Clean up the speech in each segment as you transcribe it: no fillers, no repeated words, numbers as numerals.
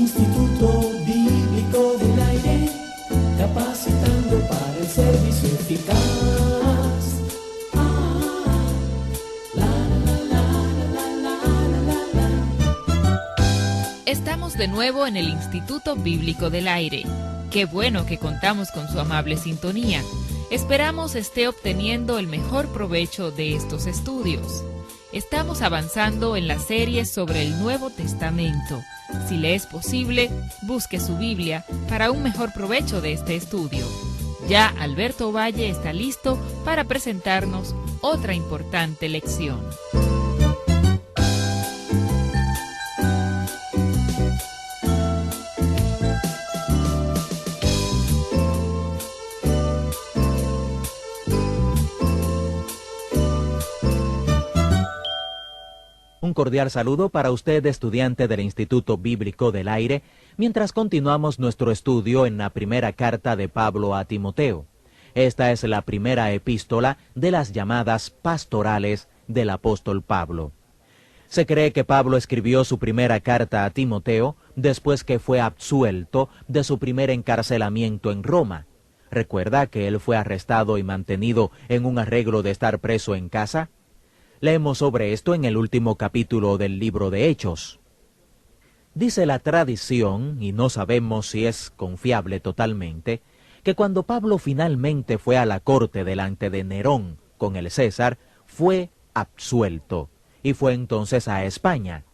Instituto Bíblico del Aire, capacitando para el servicio eficaz. Estamos de nuevo en el Instituto Bíblico del Aire. Qué bueno que contamos con su amable sintonía. Esperamos esté obteniendo el mejor provecho de estos estudios. Estamos avanzando en la serie sobre el Nuevo Testamento. Si le es posible, busque su Biblia para un mejor provecho de este estudio. Ya Alberto Valle está listo para presentarnos otra importante lección. Un cordial saludo para usted, estudiante del Instituto Bíblico del Aire, mientras continuamos nuestro estudio en la primera carta de Pablo a Timoteo. Esta es la primera epístola de las llamadas pastorales del apóstol Pablo. Se cree que Pablo escribió su primera carta a Timoteo después que fue absuelto de su primer encarcelamiento en Roma. ¿Recuerda que él fue arrestado y mantenido en un arreglo de estar preso en casa? Leemos sobre esto en el último capítulo del libro de Hechos. Dice la tradición, y no sabemos si es confiable totalmente, que cuando Pablo finalmente fue a la corte delante de Nerón con el César, fue absuelto, y fue entonces a España.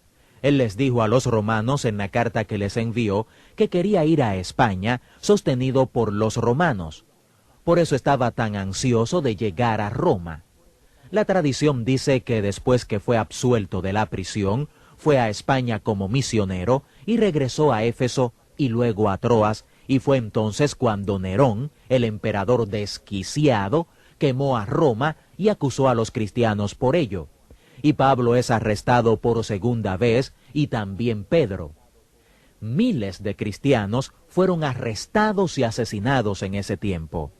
Él les dijo a los romanos en la carta que les envió que quería ir a España, sostenido por los romanos. Por eso estaba tan ansioso de llegar a Roma. La tradición dice que después que fue absuelto de la prisión, fue a España como misionero y regresó a Éfeso y luego a Troas, y fue entonces cuando Nerón, el emperador desquiciado, quemó a Roma y acusó a los cristianos por ello. Y Pablo es arrestado por segunda vez, y también Pedro. Miles de cristianos fueron arrestados y asesinados en ese tiempo.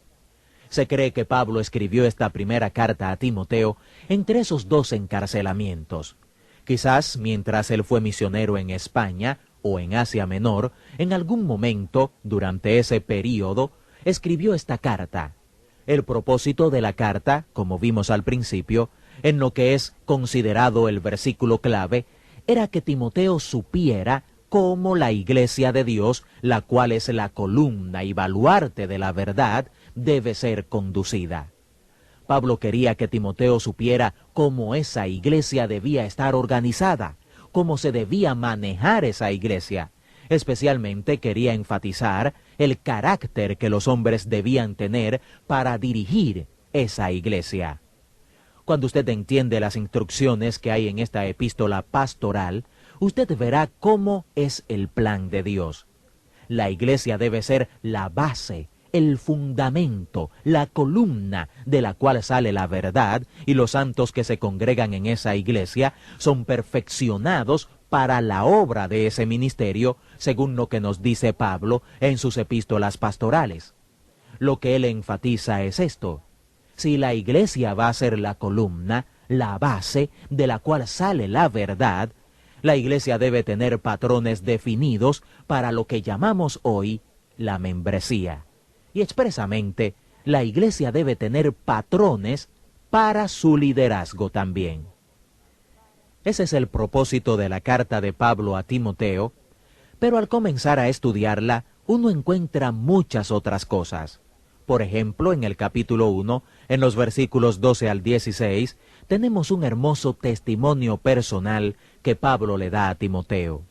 Se cree que Pablo escribió esta primera carta a Timoteo entre esos dos encarcelamientos. Quizás mientras él fue misionero en España o en Asia Menor, en algún momento, durante ese período, escribió esta carta. El propósito de la carta, como vimos al principio, en lo que es considerado el versículo clave, era que Timoteo supiera cómo la Iglesia de Dios, la cual es la columna y baluarte de la verdad, debe ser conducida. Pablo quería que Timoteo supiera cómo esa iglesia debía estar organizada, cómo se debía manejar esa iglesia. Especialmente quería enfatizar el carácter que los hombres debían tener para dirigir esa iglesia. Cuando usted entiende las instrucciones que hay en esta epístola pastoral, usted verá cómo es el plan de Dios. La iglesia debe ser la base, el fundamento, la columna de la cual sale la verdad, y los santos que se congregan en esa iglesia son perfeccionados para la obra de ese ministerio, según lo que nos dice Pablo en sus epístolas pastorales. Lo que él enfatiza es esto: si la iglesia va a ser la columna, la base de la cual sale la verdad, la iglesia debe tener patrones definidos para lo que llamamos hoy la membresía. Y expresamente, la iglesia debe tener patrones para su liderazgo también. Ese es el propósito de la carta de Pablo a Timoteo, pero al comenzar a estudiarla, uno encuentra muchas otras cosas. Por ejemplo, en el capítulo 1, en los versículos 12 al 16, tenemos un hermoso testimonio personal que Pablo le da a Timoteo.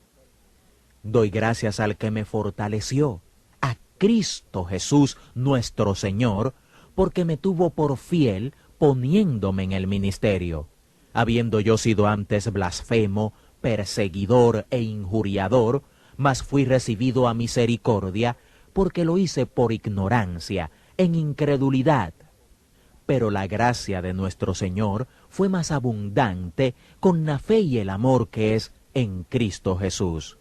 Doy gracias al que me fortaleció, a Cristo Jesús nuestro Señor, porque me tuvo por fiel poniéndome en el ministerio, habiendo yo sido antes blasfemo, perseguidor e injuriador, mas fui recibido a misericordia, porque lo hice por ignorancia, en incredulidad. Pero la gracia de nuestro Señor fue más abundante con la fe y el amor que es en Cristo Jesús.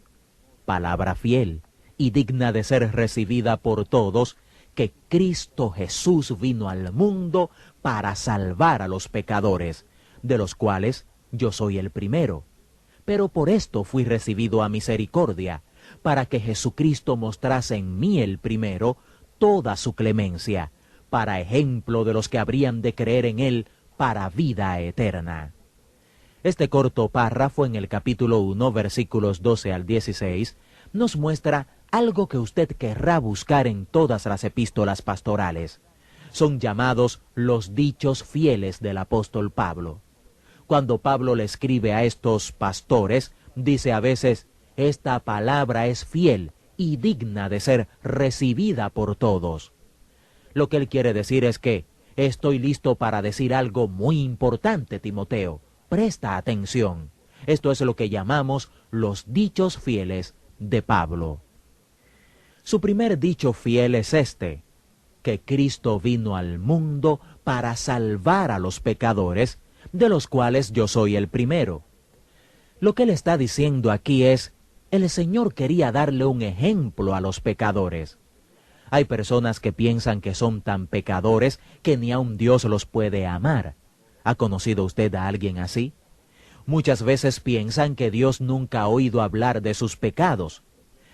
Palabra fiel y digna de ser recibida por todos, que Cristo Jesús vino al mundo para salvar a los pecadores, de los cuales yo soy el primero. Pero por esto fui recibido a misericordia, para que Jesucristo mostrase en mí el primero toda su clemencia, para ejemplo de los que habrían de creer en él para vida eterna. Este corto párrafo en el capítulo 1, versículos 12 al 16, nos muestra algo que usted querrá buscar en todas las epístolas pastorales. Son llamados los dichos fieles del apóstol Pablo. Cuando Pablo le escribe a estos pastores, dice a veces, esta palabra es fiel y digna de ser recibida por todos. Lo que él quiere decir es que estoy listo para decir algo muy importante, Timoteo. Presta atención. Esto es lo que llamamos los dichos fieles de Pablo. Su primer dicho fiel es este, que Cristo vino al mundo para salvar a los pecadores, de los cuales yo soy el primero. Lo que él está diciendo aquí es, el Señor quería darle un ejemplo a los pecadores. Hay personas que piensan que son tan pecadores que ni aun Dios los puede amar. ¿Ha conocido usted a alguien así? Muchas veces piensan que Dios nunca ha oído hablar de sus pecados.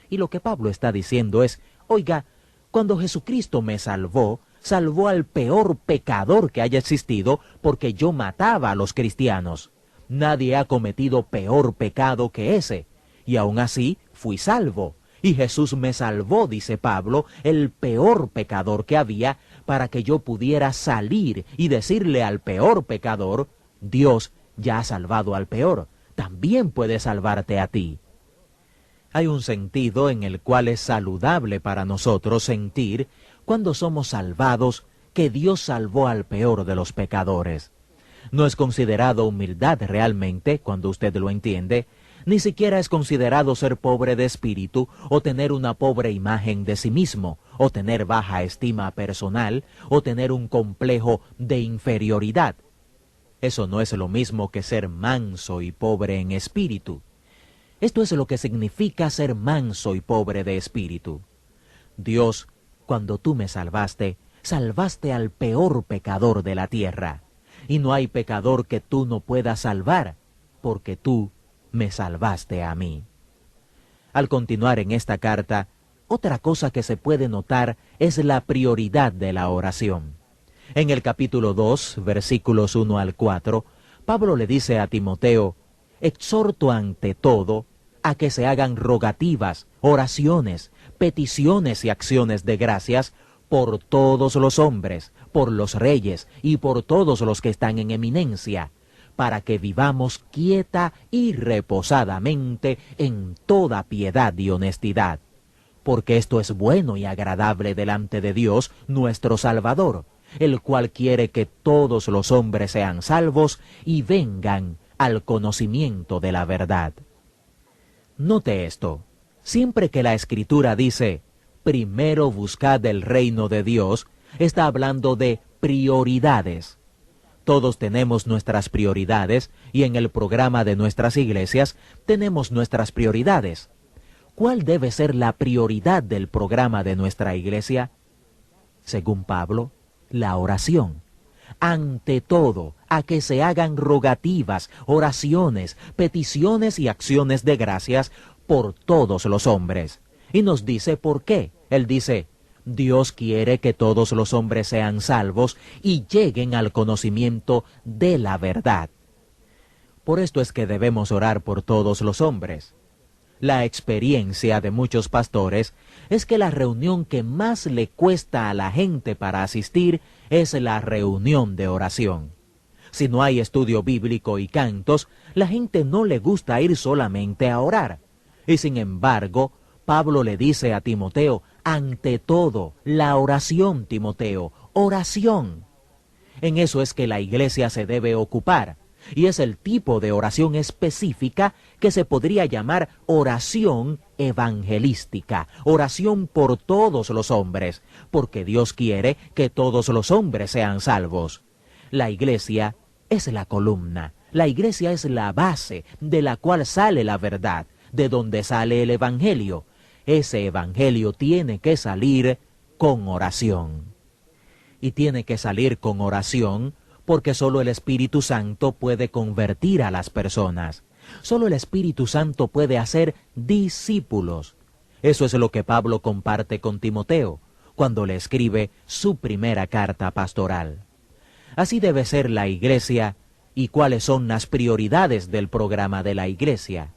Y lo que Pablo está diciendo es, oiga, cuando Jesucristo me salvó, salvó al peor pecador que haya existido porque yo mataba a los cristianos. Nadie ha cometido peor pecado que ese, y aún así fui salvo. Y Jesús me salvó, dice Pablo, el peor pecador que había, para que yo pudiera salir y decirle al peor pecador, Dios ya ha salvado al peor, también puede salvarte a ti. Hay un sentido en el cual es saludable para nosotros sentir, cuando somos salvados, que Dios salvó al peor de los pecadores. No es considerado humildad realmente, cuando usted lo entiende, ni siquiera es considerado ser pobre de espíritu, o tener una pobre imagen de sí mismo, o tener baja estima personal, o tener un complejo de inferioridad. Eso no es lo mismo que ser manso y pobre en espíritu. Esto es lo que significa ser manso y pobre de espíritu. Dios, cuando tú me salvaste, salvaste al peor pecador de la tierra. Y no hay pecador que tú no puedas salvar, porque tú me salvaste a mí. Al continuar en esta carta, otra cosa que se puede notar es la prioridad de la oración. En el capítulo 2, versículos 1 al 4, Pablo le dice a Timoteo, exhorto ante todo a que se hagan rogativas, oraciones, peticiones y acciones de gracias por todos los hombres, por los reyes y por todos los que están en eminencia, para que vivamos quieta y reposadamente en toda piedad y honestidad, porque esto es bueno y agradable delante de Dios nuestro Salvador, el cual quiere que todos los hombres sean salvos y vengan al conocimiento de la verdad. Note esto, siempre que la Escritura dice, primero buscad el reino de Dios, está hablando de prioridades. Todos tenemos nuestras prioridades y en el programa de nuestras iglesias tenemos nuestras prioridades. ¿Cuál debe ser la prioridad del programa de nuestra iglesia? Según Pablo, la oración. Ante todo, a que se hagan rogativas, oraciones, peticiones y acciones de gracias por todos los hombres. Y nos dice por qué. Él dice, Dios quiere que todos los hombres sean salvos y lleguen al conocimiento de la verdad. Por esto es que debemos orar por todos los hombres. La experiencia de muchos pastores es que la reunión que más le cuesta a la gente para asistir es la reunión de oración. Si no hay estudio bíblico y cantos, la gente no le gusta ir solamente a orar. Y sin embargo, Pablo le dice a Timoteo, ante todo, la oración, Timoteo, oración. En eso es que la iglesia se debe ocupar, y es el tipo de oración específica que se podría llamar oración evangelística, oración por todos los hombres, porque Dios quiere que todos los hombres sean salvos. La iglesia es la columna, la iglesia es la base de la cual sale la verdad, de donde sale el evangelio. Ese evangelio tiene que salir con oración. Y tiene que salir con oración porque solo el Espíritu Santo puede convertir a las personas. Solo el Espíritu Santo puede hacer discípulos. Eso es lo que Pablo comparte con Timoteo cuando le escribe su primera carta pastoral. Así debe ser la iglesia y cuáles son las prioridades del programa de la iglesia.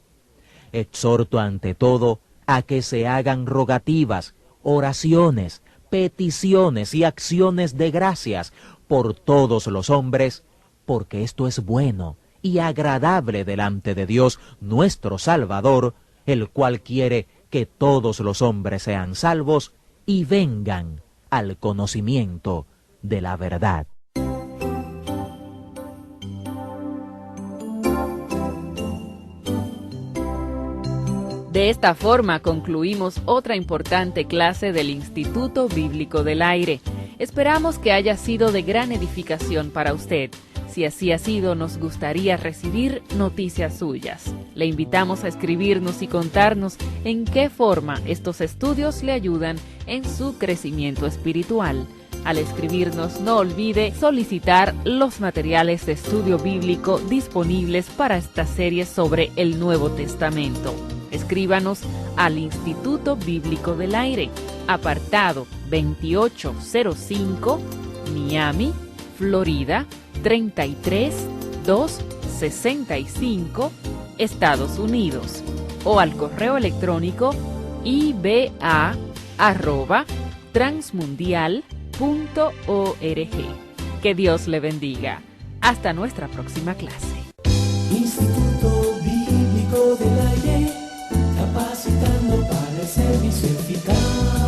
Exhorto ante todo a que se hagan rogativas, oraciones, peticiones y acciones de gracias por todos los hombres, porque esto es bueno y agradable delante de Dios nuestro Salvador, el cual quiere que todos los hombres sean salvos y vengan al conocimiento de la verdad. De esta forma concluimos otra importante clase del Instituto Bíblico del Aire. Esperamos que haya sido de gran edificación para usted. Si así ha sido, nos gustaría recibir noticias suyas. Le invitamos a escribirnos y contarnos en qué forma estos estudios le ayudan en su crecimiento espiritual. Al escribirnos, no olvide solicitar los materiales de estudio bíblico disponibles para esta serie sobre el Nuevo Testamento. Escríbanos al Instituto Bíblico del Aire, apartado 2805, Miami, Florida, 33265, Estados Unidos, o al correo electrónico iba@transmundial.org. Que Dios le bendiga. Hasta nuestra próxima clase. Instituto Bíblico del Aire, capacitando para el servicio eficaz.